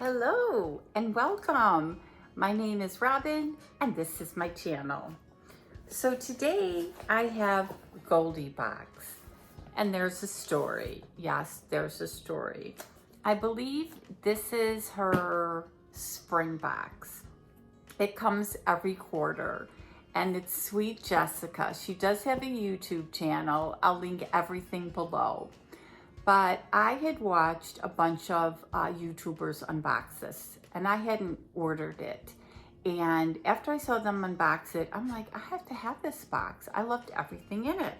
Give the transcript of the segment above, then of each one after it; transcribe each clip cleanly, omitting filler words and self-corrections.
Hello and welcome. My name is Robin and this is my channel. So today I have Goldie box and there's a story. Yes, there's a story. I believe this is her spring box. It comes every quarter and it's Sweet Jessica. She does have a YouTube channel. I'll link everything below. But I had watched a bunch of YouTubers unbox this and I hadn't ordered it. And after I saw them unbox it, I'm like, I have to have this box. I loved everything in it.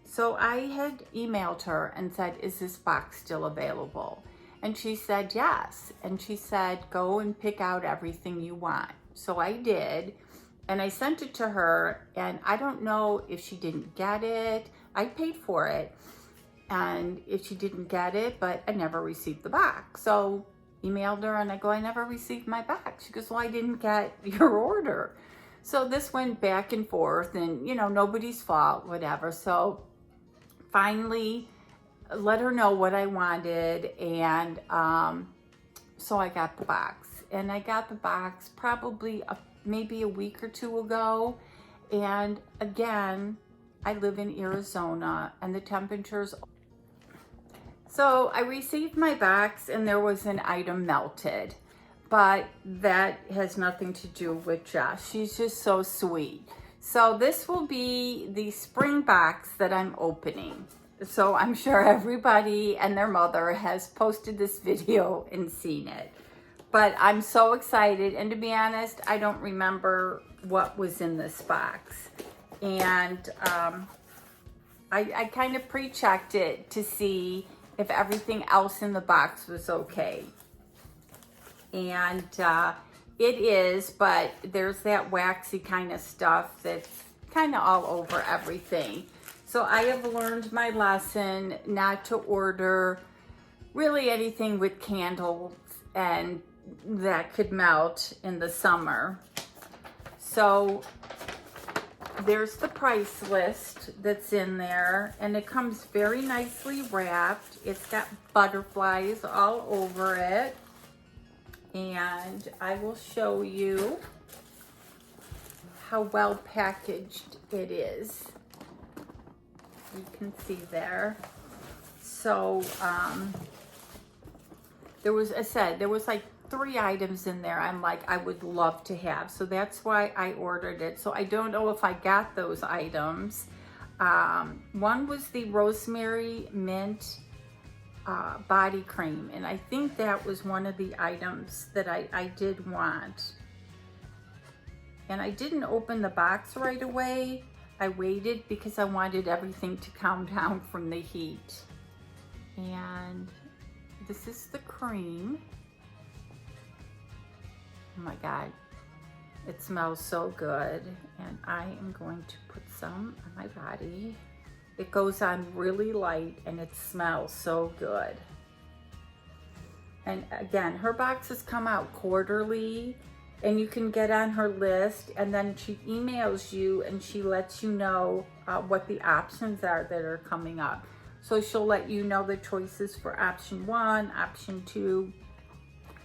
So I had emailed her and said, is this box still available? And she said, yes. And she said, go and pick out everything you want. So I did. And I sent it to her. And I don't know if she didn't get it. I paid for it. And if she didn't get it, but I never received the box. So emailed her and I go, I never received my box. She goes, well, I didn't get your order. So this went back and forth and, you know, nobody's fault, whatever. So finally let her know what I wanted. And so I got the box. And I got the box probably maybe a week or two ago. And again, I live in Arizona and the temperatures. So I received my box and there was an item melted, but that has nothing to do with Jess. She's just so sweet. So this will be the spring box that I'm opening. So I'm sure everybody and their mother has posted this video and seen it. But I'm so excited. And to be honest, I don't remember what was in this box. And I kind of pre-checked it to see if everything else in the box was okay. And it is, but there's that waxy kind of stuff that's kind of all over everything. So I have learned my lesson not to order really anything with candles and that could melt in the summer. So there's the price list that's in there and it comes very nicely wrapped. It's got butterflies all over it. And I will show you how well packaged it is. You can see there. So there was like 3 items in there I'm like I would love to have, so that's why I ordered it. So I don't know if I got those items. One was the rosemary mint body cream, and I think that was one of the items that I did want. And I didn't open the box right away. I waited because I wanted everything to calm down from the heat. And this is the cream. Oh my God, it smells so good. And I am going to put some on my body. It goes on really light and it smells so good. And again, her boxes come out quarterly and you can get on her list, and then she emails you and she lets you know what the options are that are coming up. So she'll let you know the choices for option 1, option 2,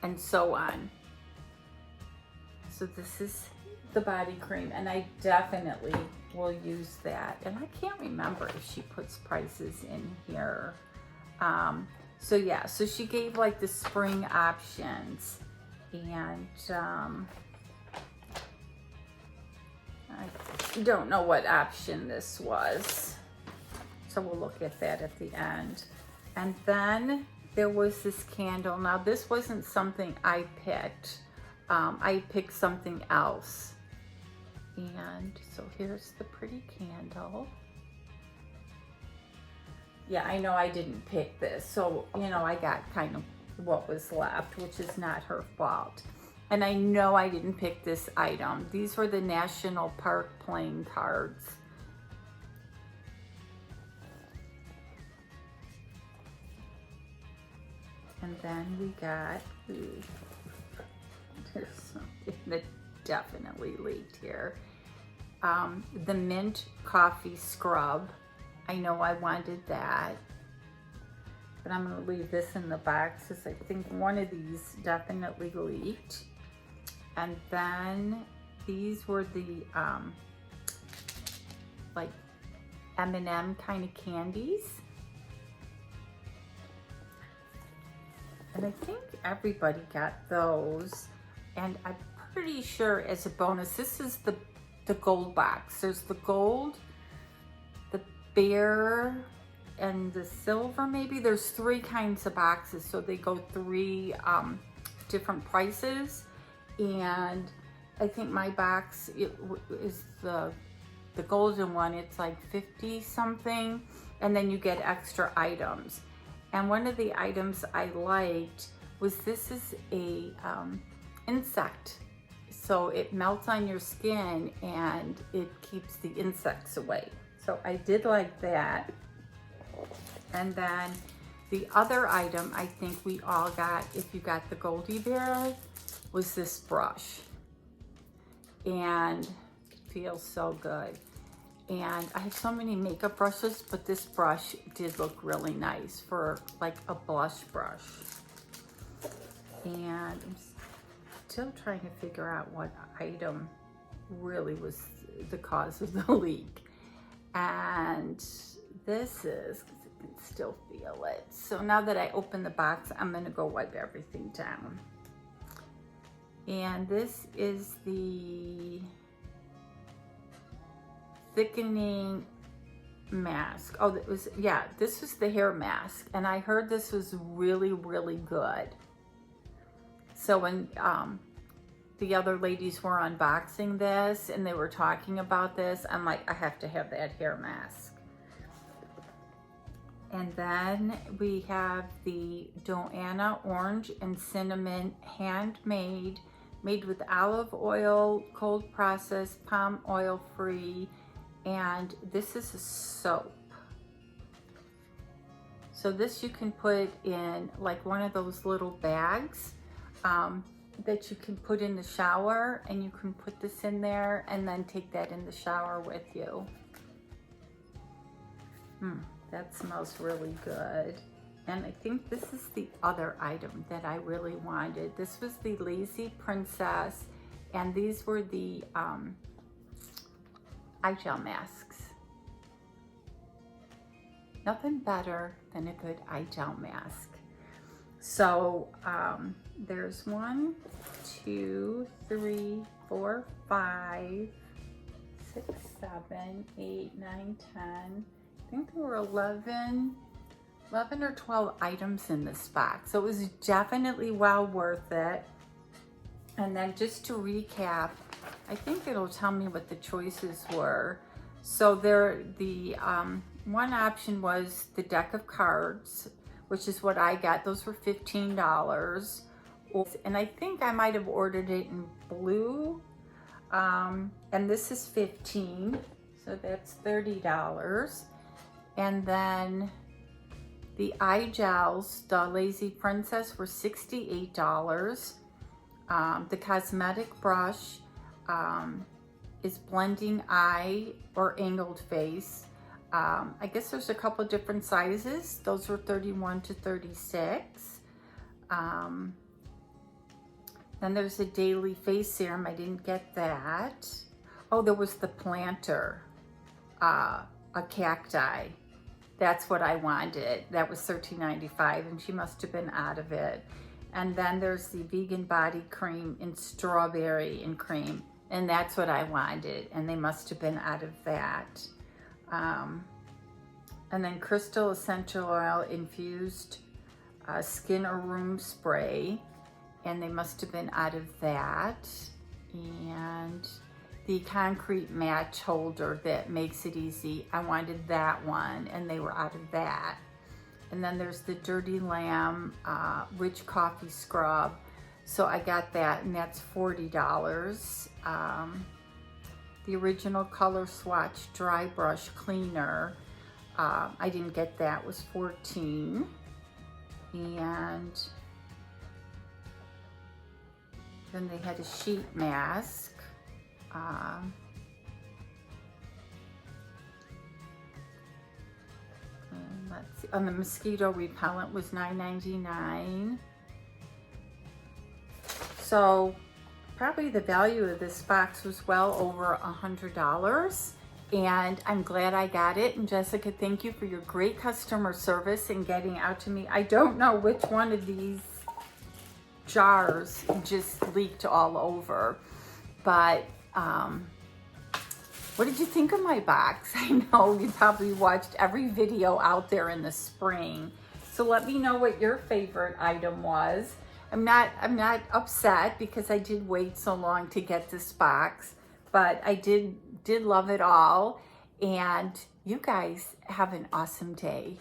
and so on. So this is the body cream and I definitely will use that. And I can't remember if she puts prices in here. So yeah, so she gave like the spring options, and I don't know what option this was. So we'll look at that at the end. And then there was this candle. Now this wasn't something I picked. I picked something else. And so here's the pretty candle. Yeah, I know I didn't pick this. So, you know, I got kind of what was left, which is not her fault. And I know I didn't pick this item. These were the National Park playing cards. And then we got, there's something that definitely leaked here. The mint coffee scrub. I know I wanted that. but I'm gonna leave this in the box because I think one of these definitely leaked. And then these were the like M&M kind of candies. And I think everybody got those. And I'm pretty sure as a bonus, this is the gold box. There's the gold, the bear, and the silver maybe. There's 3 kinds of boxes, so they go 3 different prices. And I think my box is the golden one. It's like 50 something, and then you get extra items. And one of the items I liked was this is a insect. So it melts on your skin and it keeps the insects away. So I did like that. And then the other item I think we all got, if you got the Goldie Bear, was this brush. And it feels so good. And I have so many makeup brushes, but this brush did look really nice for like a blush brush. And I'm still trying to figure out what item really was the cause of the leak. And this is, because I can still feel it. So now that I open the box, I'm gonna go wipe everything down. And this is the thickening mask. Oh, it was, yeah, this was the hair mask. And I heard this was really, really good. So when the other ladies were unboxing this and they were talking about this, I'm like, I have to have that hair mask. And then we have the Joanna Orange and Cinnamon handmade, made with olive oil, cold processed, palm oil free. And this is a soap. So this you can put in like one of those little bags that you can put in the shower, and you can put this in there and then take that in the shower with you. That smells really good. And I think this is the other item that I really wanted. This was the Lazy Princess, and these were the eye gel masks. Nothing better than a good eye gel mask. So there's 1, 2, 3, 4, 5, 6, 7, 8, 9, 10. I think there were 11 or 12 items in this box. So it was definitely well worth it. And then just to recap, I think it'll tell me what the choices were. So there, the one option was the deck of cards, which is what I got. Those were $15. And I think I might have ordered it in blue. And this is $15, so that's $30. And then the eye gels, the Lazy Princess, were $68. The cosmetic brush is blending eye or angled face. I guess there's a couple different sizes. Those were 31 to 36. Then there's a daily face serum. I didn't get that. Oh, there was the planter, a cacti. That's what I wanted. That was $13.95, and she must have been out of it. And then there's the vegan body cream in strawberry and cream, and that's what I wanted, and they must have been out of that. And then Crystal Essential Oil Infused Skin or Room Spray, and they must have been out of that. And the concrete match holder that makes it easy, I wanted that one, and they were out of that. And then there's the Dirty Lamb Rich Coffee Scrub. So I got that, and that's $40. The Original Color Swatch Dry Brush Cleaner, I didn't get that, was $14. And then they had a sheet mask. And let's see, on the mosquito repellent was $9.99. So probably the value of this box was well over $100. And I'm glad I got it. And Jessica, thank you for your great customer service and getting out to me. I don't know which one of these jars just leaked all over, but what did you think of my box? I know you probably watched every video out there in the spring. So let me know what your favorite item was. I'm not upset because I did wait so long to get this box, but I did love it all. And you guys have an awesome day.